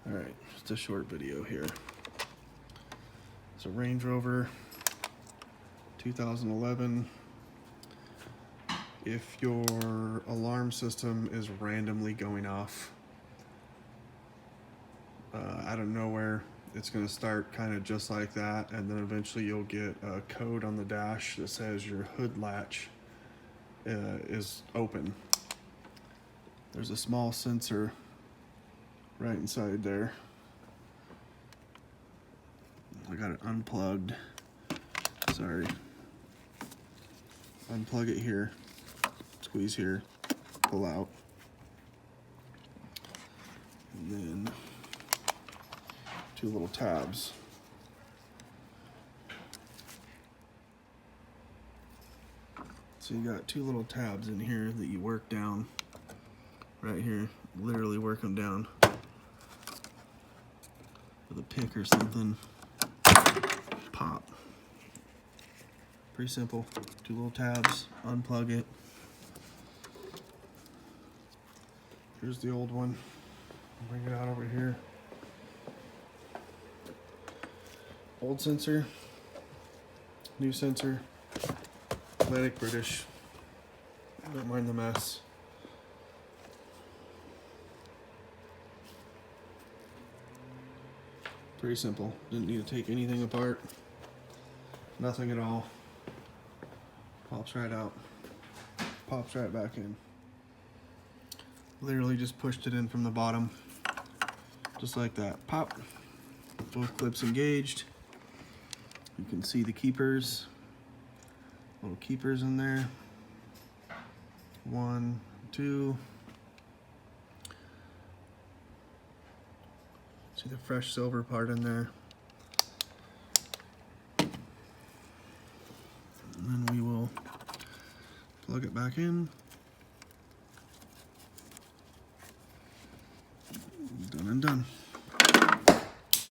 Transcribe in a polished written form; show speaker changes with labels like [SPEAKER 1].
[SPEAKER 1] Alright, just a short video here. It's a Range Rover 2011. If your alarm system is randomly going off out of nowhere, it's going to start kind of just like that, and then eventually you'll get a code on the dash that says your hood latch is open. There's a small sensor right inside there. I got it unplugged. Sorry. Unplug it here, squeeze here, pull out, and then two little tabs. So you got two little tabs in here that you work down right here, literally work them down with a pick or something. Pop. Pretty simple. Two little tabs, unplug it. Here's the old one. Bring it out over here. Old sensor, new sensor, Atlantic British. Don't mind the mess. Pretty simple. Didn't need to take anything apart. Nothing at all. Pops right out. Pops right back in. Literally just pushed it in from the bottom. Just like that. Pop. Both clips engaged. You can see the keepers. Little keepers in there. 1, 2. See the fresh silver part in there. And then we will plug it back in.